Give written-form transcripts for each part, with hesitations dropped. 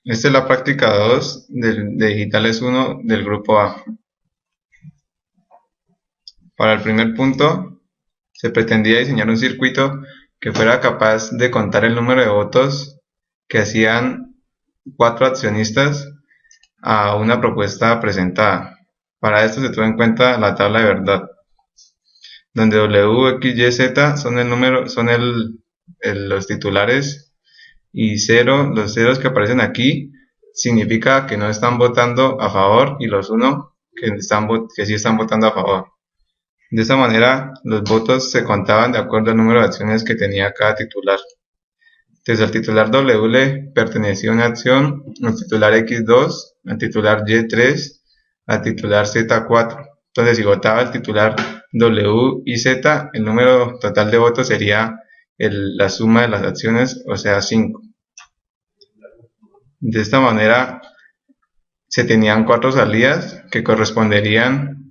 Esta es la práctica 2 de Digitales 1 del grupo A. Para el primer punto, se pretendía diseñar un circuito que fuera capaz de contar el número de votos que hacían 4 accionistas a una propuesta presentada. Para esto se tuvo en cuenta la tabla de verdad, donde W, X, Y, Z son los titulares, y los ceros que aparecen aquí significa que no están votando a favor, y los 1 que sí están votando a favor. De esta manera, los votos se contaban de acuerdo al número de acciones que tenía cada titular. Entonces, al titular W le pertenecía una acción, al titular X2, al titular Y3, al titular Z4. Entonces, si votaba el titular W y Z, el número total de votos sería la suma de las acciones, o sea, 5. De esta manera, se tenían 4 salidas que corresponderían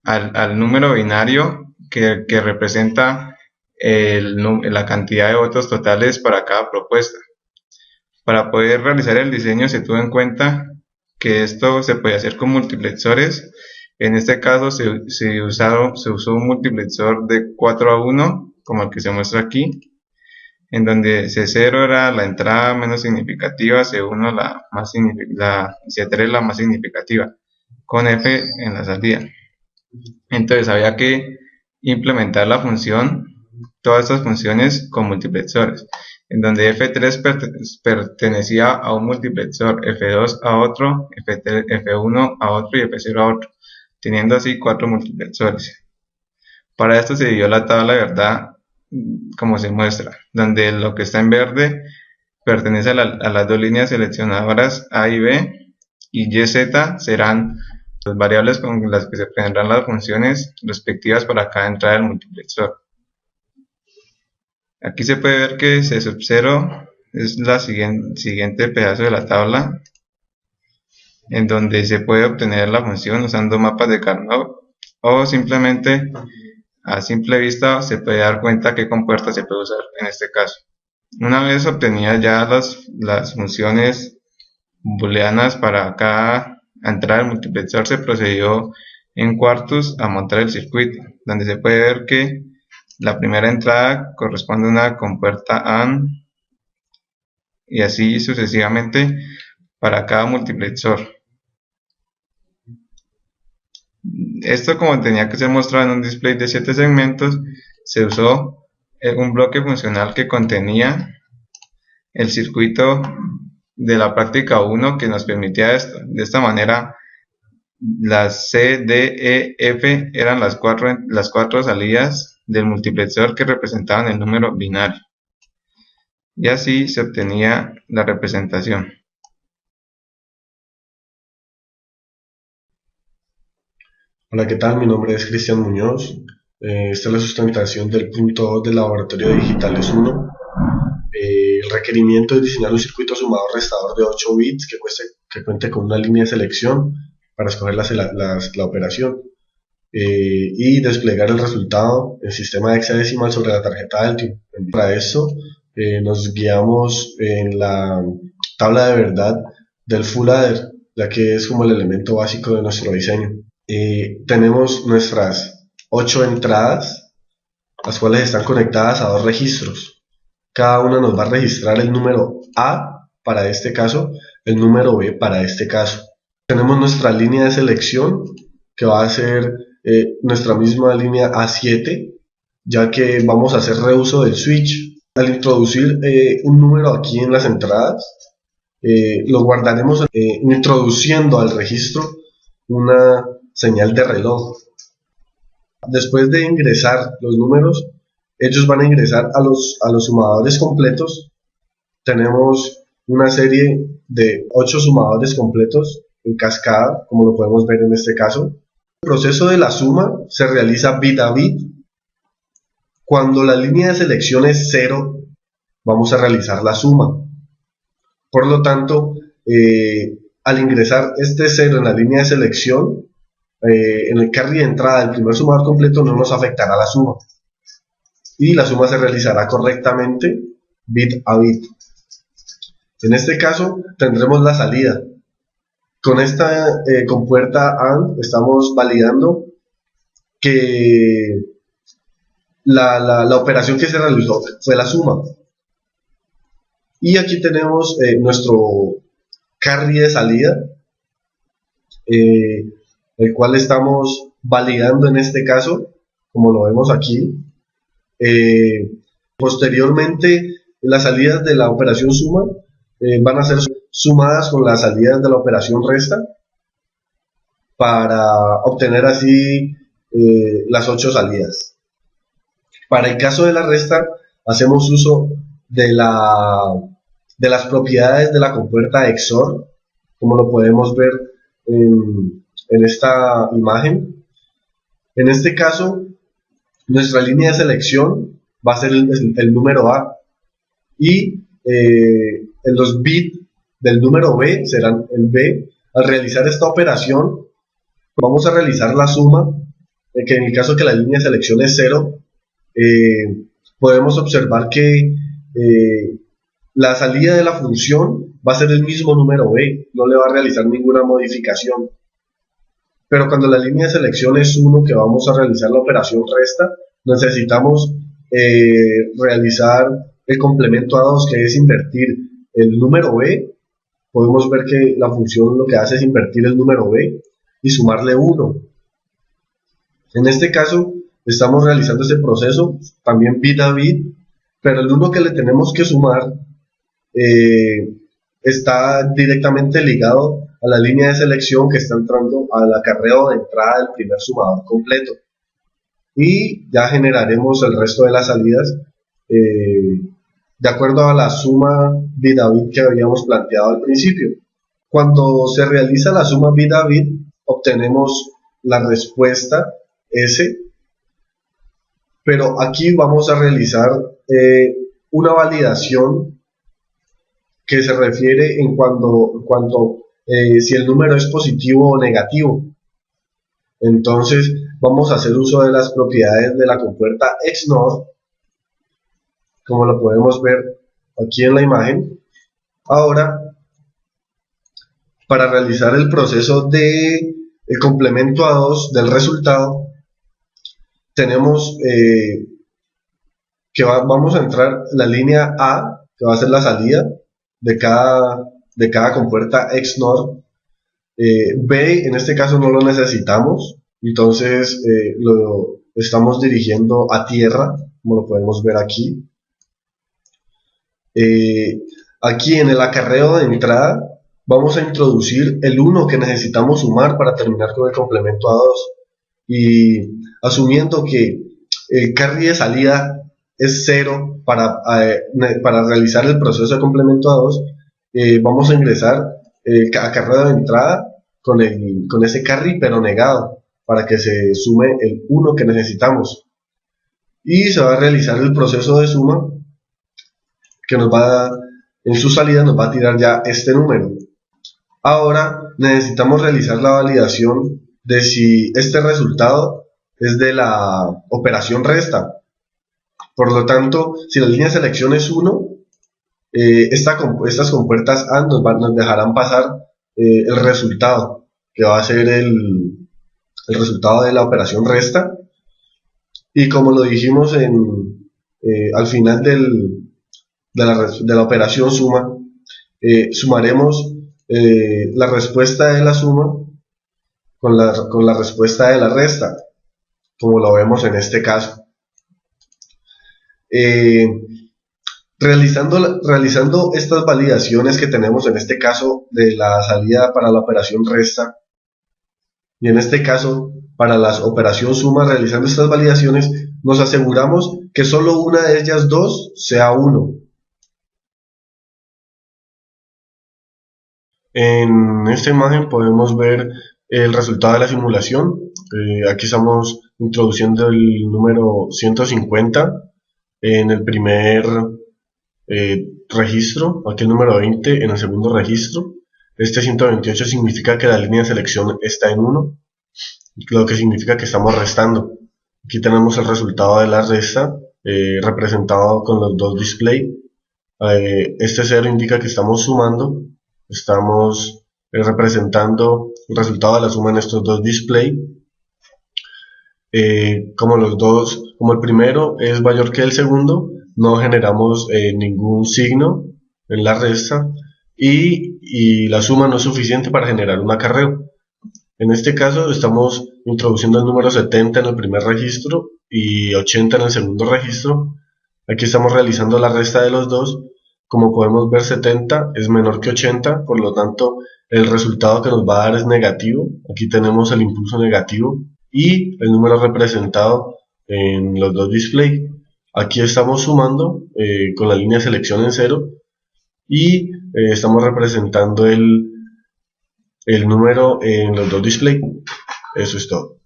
al número binario que representa la cantidad de votos totales para cada propuesta. Para poder realizar el diseño se tuvo en cuenta que esto se podía hacer con multiplexores. En este caso se usó un multiplexor de 4-1, como el que se muestra aquí, en donde C0 era la entrada menos significativa, C1 C3 la más significativa, con F en la salida. Entonces había que implementar todas estas funciones con multiplexores, en donde F3 pertenecía a un multiplexor, F2 a otro, F1 a otro y F0 a otro, teniendo así 4 multiplexores. Para esto se dio la tabla de verdad como se muestra, donde lo que está en verde pertenece a las dos líneas seleccionadoras A y B, y Y, Z serán las variables con las que se obtendrán las funciones respectivas para cada entrada del multiplexor. Aquí se puede ver que C sub 0 es la siguiente pedazo de la tabla, en donde se puede obtener la función usando mapas de Carnot, o simplemente a simple vista se puede dar cuenta qué compuerta se puede usar en este caso. Una vez obtenidas ya las funciones booleanas para cada entrada del multiplexor, se procedió en Quartus a montar el circuito, donde se puede ver que la primera entrada corresponde a una compuerta AND, y así sucesivamente para cada multiplexor. Esto, como tenía que ser mostrado en un display de 7 segmentos, se usó un bloque funcional que contenía el circuito de la práctica 1 que nos permitía esto. De esta manera, las C, D, E, F eran las cuatro salidas del multiplexor que representaban el número binario, y así se obtenía la representación. Hola, ¿qué tal? Mi nombre es Cristian Muñoz. Esta es la sustentación del punto 2 del Laboratorio de Digitales 1. El requerimiento es diseñar un circuito sumador restador de 8 bits que cuente con una línea de selección para escoger la operación y desplegar el resultado en sistema hexadecimal sobre la tarjeta Altium. Para esto nos guiamos en la tabla de verdad del full adder, ya que es como el elemento básico de nuestro diseño. Tenemos nuestras 8 entradas, las cuales están conectadas a 2 registros. Cada una nos va a registrar el número A para este caso, el número B para este caso. Tenemos nuestra línea de selección, que va a ser nuestra misma línea A7, ya que vamos a hacer reuso del switch. Al introducir un número aquí en las entradas, lo guardaremos introduciendo al registro una señal de reloj. Después de ingresar los números, ellos van a ingresar a los sumadores completos. Tenemos una serie de 8 sumadores completos en cascada, como lo podemos ver en este caso. El proceso de la suma se realiza bit a bit. Cuando la línea de selección es 0, vamos a realizar la suma. Por lo tanto, al ingresar este 0 en la línea de selección, en el carry de entrada del primer sumador completo no nos afectará la suma, y la suma se realizará correctamente bit a bit. En este caso tendremos la salida. Con esta compuerta AND estamos validando que la operación que se realizó fue la suma. Y aquí tenemos nuestro carry de salida, el cual estamos validando en este caso, como lo vemos aquí. Posteriormente, las salidas de la operación suma van a ser sumadas con las salidas de la operación resta para obtener así las 8 salidas. Para el caso de la resta, hacemos uso de las propiedades de la compuerta XOR, como lo podemos ver en esta imagen. En este caso, nuestra línea de selección va a ser el número A y en los bits del número B serán el B. Al realizar esta operación, vamos a realizar la suma, que en el caso que la línea de selección es 0, podemos observar que la salida de la función va a ser el mismo número B, no le va a realizar ninguna modificación. Pero cuando la línea de selección es 1, que vamos a realizar la operación resta, necesitamos realizar el complemento a 2, que es invertir el número B. Podemos ver que la función lo que hace es invertir el número B y sumarle 1. En este caso estamos realizando este proceso también bit a bit, pero el 1 que le tenemos que sumar está directamente ligado a la línea de selección que está entrando al acarreo de entrada del primer sumador completo, y ya generaremos el resto de las salidas de acuerdo a la suma bit a bit que habíamos planteado al principio. Cuando se realiza la suma bit a bit, obtenemos la respuesta S, pero aquí vamos a realizar una validación que se refiere en cuanto si el número es positivo o negativo. Entonces vamos a hacer uso de las propiedades de la compuerta XNOR, como lo podemos ver aquí en la imagen. Ahora, para realizar el proceso de el complemento a 2 del resultado, tenemos que vamos a entrar la línea A, que va a ser la salida de cada compuerta XNOR. B en este caso no lo necesitamos, entonces lo estamos dirigiendo a tierra, como lo podemos ver aquí. Aquí en el acarreo de entrada vamos a introducir el 1 que necesitamos sumar para terminar con el complemento a 2, y asumiendo que el carry de salida es 0 para realizar el proceso de complemento a 2, vamos a ingresar acarreo de entrada con ese carry pero negado para que se sume el 1 que necesitamos, y se va a realizar el proceso de suma que en su salida nos va a tirar ya este número. Ahora necesitamos realizar la validación de si este resultado es de la operación resta. Por lo tanto, si la línea de selección es 1, estas compuertas AND nos dejarán pasar el resultado, que va a ser el resultado de la operación resta. Y como lo dijimos al final de la operación suma, sumaremos la respuesta de la suma con la respuesta de la resta, como lo vemos en este caso. Realizando estas validaciones que tenemos en este caso de la salida para la operación resta, y en este caso para la operación suma, realizando estas validaciones nos aseguramos que solo una de ellas dos sea 1. En esta imagen podemos ver el resultado de la simulación. Aquí estamos introduciendo el número 150 en el primer registro, aquí el número 20 en el segundo registro. Este 128 significa que la línea de selección está en 1, lo que significa que estamos restando. Aquí tenemos el resultado de la resta representado con los dos displays. Este 0 indica que estamos sumando, estamos representando el resultado de la suma en estos dos display. Como el primero es mayor que el segundo, no generamos ningún signo en la resta y la suma no es suficiente para generar un acarreo. En este caso estamos introduciendo el número 70 en el primer registro y 80 en el segundo registro. Aquí estamos realizando la resta de los dos. Como podemos ver, 70 es menor que 80, por lo tanto el resultado que nos va a dar es negativo. Aquí tenemos el impulso negativo y el número representado en los dos displays. Aquí estamos sumando con la línea de selección en 0 y estamos representando el número en los dos displays. Eso es todo.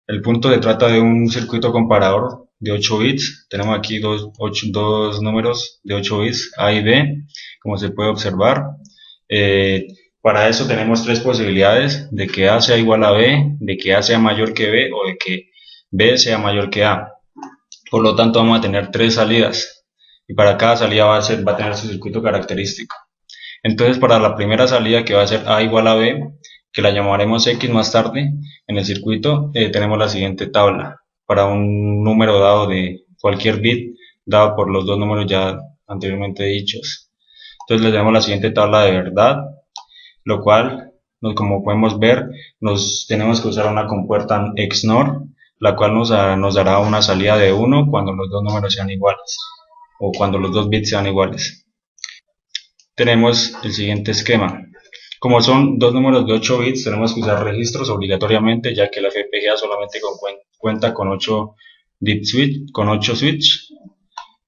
El punto se trata de un circuito comparador de 8 bits. Tenemos aquí dos números de 8 bits, A y B, como se puede observar. Para eso tenemos tres posibilidades: de que A sea igual a B, de que A sea mayor que B o de que B sea mayor que A. Por lo tanto, vamos a tener tres salidas y para cada salida va a tener su circuito característico. Entonces, para la primera salida, que va a ser A igual a B, que la llamaremos X más tarde en el circuito, tenemos la siguiente tabla para un número dado de cualquier bit dado por los dos números ya anteriormente dichos. Entonces le tenemos la siguiente tabla de verdad, lo cual, como podemos ver, tenemos que usar una compuerta XNOR, la cual nos dará una salida de 1 cuando los dos números sean iguales o cuando los dos bits sean iguales. Tenemos el siguiente esquema. Como son dos números de 8 bits, tenemos que usar registros obligatoriamente, ya que la FPGA solamente cuenta con 8 switch,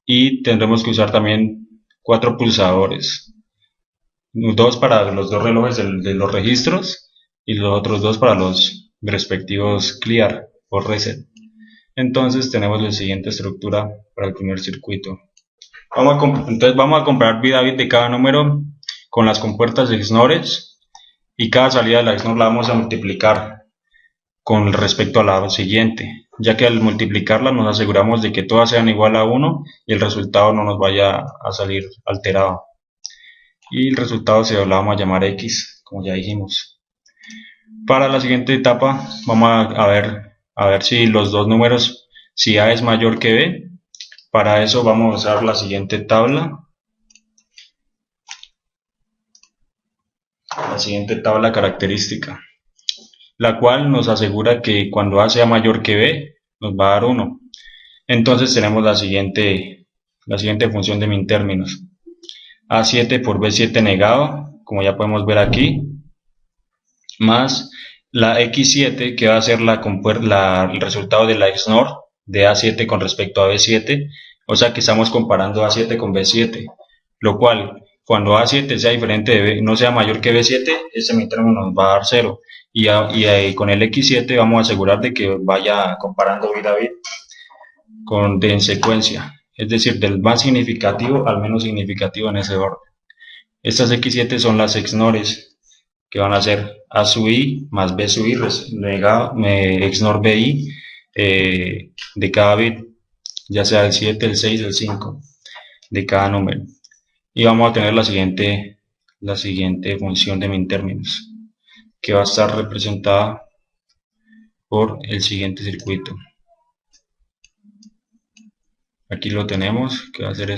y tendremos que usar también 4 pulsadores, dos para los dos relojes de los registros y los otros dos para los respectivos clear o reset. Entonces tenemos la siguiente estructura para el primer circuito. Entonces vamos a comparar bit a bit de cada número con las compuertas de XNOR, y cada salida de la XNOR la vamos a multiplicar con respecto a la siguiente, ya que al multiplicarla nos aseguramos de que todas sean igual a 1 y el resultado no nos vaya a salir alterado. Y el resultado lo vamos a llamar X, como ya dijimos. Para la siguiente etapa vamos a ver si los dos números, si A es mayor que B. Para eso vamos a usar la siguiente tabla. La siguiente tabla característica, la cual nos asegura que cuando A sea mayor que B, nos va a dar 1. Entonces tenemos la siguiente función de min términos. A7 por B7 negado, como ya podemos ver aquí, más la X7, que va a ser el resultado de la XNOR de A7 con respecto a B7, o sea que estamos comparando A7 con B7, lo cual, cuando A7 sea diferente de B, no sea mayor que B7, este min término nos va a dar 0, y con el X7 vamos a asegurar de que vaya comparando bit a bit en secuencia, es decir, del más significativo al menos significativo en ese orden. Estas X7 son las XNORs, que van a ser A sub I más B sub I, XNOR BI, de cada bit, ya sea el 7, el 6, el 5, de cada número. Y vamos a tener la siguiente función de min términos, que va a estar representada por el siguiente circuito. Aquí lo tenemos, que va a ser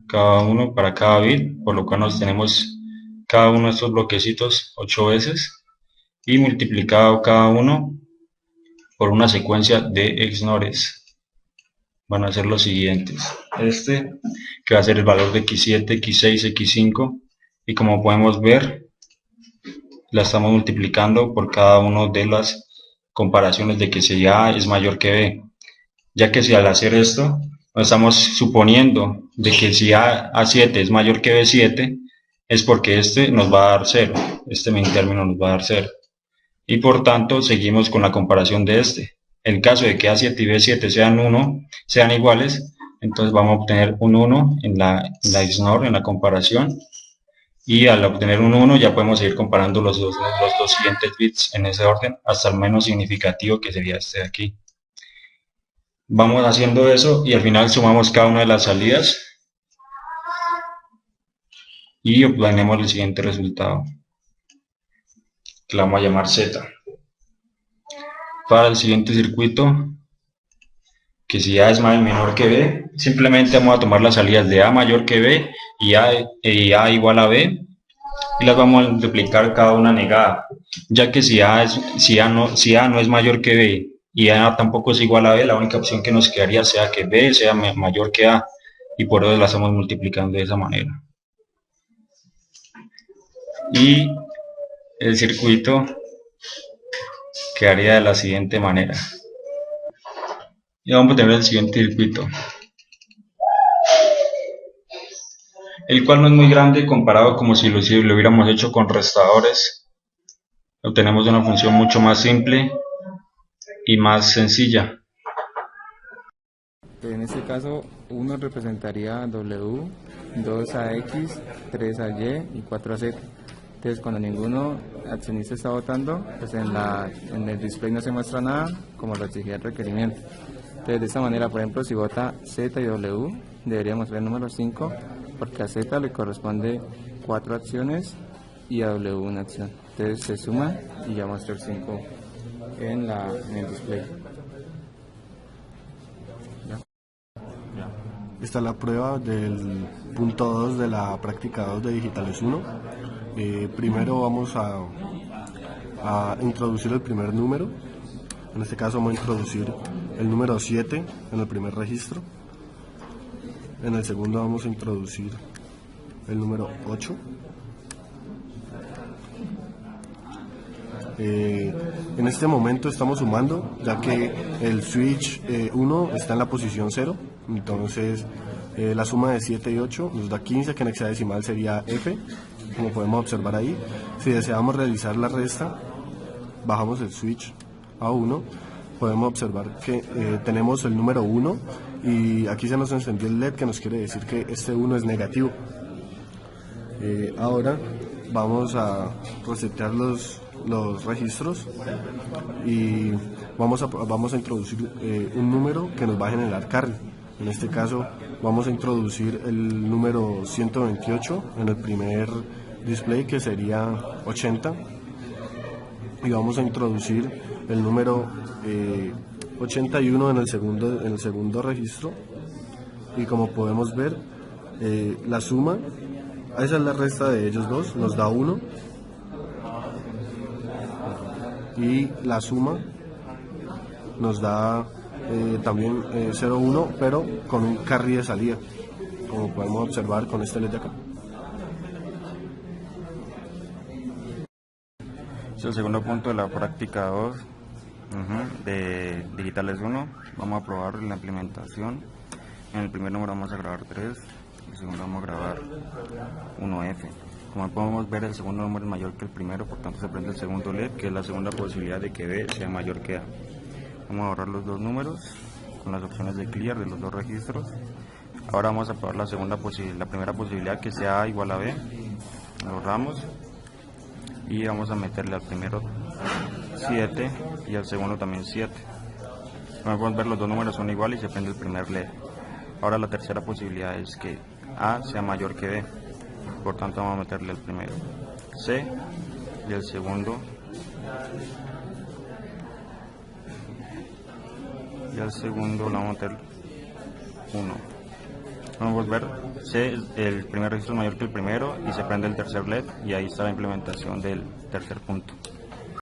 cada uno para cada bit, por lo cual nos tenemos cada uno de estos bloquecitos 8 veces y multiplicado cada uno por una secuencia de XNORs. Van a ser los siguientes: que va a ser el valor de X7, X6, X5, y como podemos ver, la estamos multiplicando por cada una de las comparaciones de que si A es mayor que B, ya que si al hacer esto estamos suponiendo de que si A7 es mayor que B7, es porque nos va a dar 0, min término nos va a dar 0, y por tanto seguimos con la comparación de En caso de que A7 y B7 sean iguales, entonces vamos a obtener un 1 en la XNOR, en la comparación, y al obtener un 1 ya podemos seguir comparando los dos siguientes bits en ese orden hasta el menos significativo, que sería este de aquí. Vamos haciendo eso y al final sumamos cada una de las salidas y obtenemos el siguiente resultado, que la vamos a llamar Z. Para el siguiente circuito, que si A es menor que B, simplemente vamos a tomar las salidas de A mayor que B y A igual a B y las vamos a multiplicar cada una negada, ya que si A no es mayor que B y A tampoco es igual a B, la única opción que nos quedaría sea que B sea mayor que A, y por eso la estamos multiplicando de esa manera. Y el circuito quedaría de la siguiente manera. Y vamos a tener el siguiente circuito, el cual no es muy grande comparado como si lo hubiéramos hecho con restadores. Obtenemos una función mucho más simple y más sencilla. En este caso, 1 representaría a W, 2 a X, 3 a Y y 4 a Z. Entonces, cuando ninguno accionista está votando, pues en el display no se muestra nada, como lo exigía el requerimiento. Entonces, de esta manera, por ejemplo, si vota Z y W, debería mostrar el número 5, porque a Z le corresponde 4 acciones y a W una acción. Entonces, se suman y ya muestra el 5 en el display. Esta es la prueba del punto 2 de la práctica 2 de Digitales 1. Primero vamos a introducir el primer número. En este caso vamos a introducir el número 7 en el primer registro. En el segundo vamos a introducir el número 8. En este momento estamos sumando, ya que el switch 1 está en la posición 0, entonces la suma de 7 y 8 nos da 15, que en hexadecimal sería F, como podemos observar ahí. Si deseamos realizar la resta, bajamos el switch a 1, podemos observar que tenemos el número 1 y aquí se nos encendió el LED, que nos quiere decir que este 1 es negativo. Ahora vamos a resetear los registros y vamos a introducir un número que nos va a generar carry. En este caso vamos a introducir el número 128 en el primer display, que sería 80, y vamos a introducir el número 81 en el segundo registro, y como podemos ver, la suma, esa es la resta de ellos dos, nos da 1, y la suma nos da también 0,1, pero con un carry de salida, como podemos observar con este LED de acá. Es el segundo punto de la práctica 2 de Digitales 1. Vamos a probar la implementación. En el primer número vamos a grabar 3, en el segundo vamos a grabar 1F. Como podemos ver, el segundo número es mayor que el primero, por tanto se prende el segundo LED, que es la segunda posibilidad de que B sea mayor que A. Vamos a borrar los dos números con las opciones de clear de los dos registros. Ahora vamos a probar la primera posibilidad, que sea A igual a B. Lo borramos y vamos a meterle al primero 7 y al segundo también 7. Como podemos ver, los dos números son iguales y se prende el primer LED. Ahora la tercera posibilidad es que A sea mayor que B, por tanto vamos a meterle al primero C y al segundo le vamos a meter 1. Vamos a ver, el primer registro es mayor que el primero y se prende el tercer LED, y ahí está la implementación del tercer punto.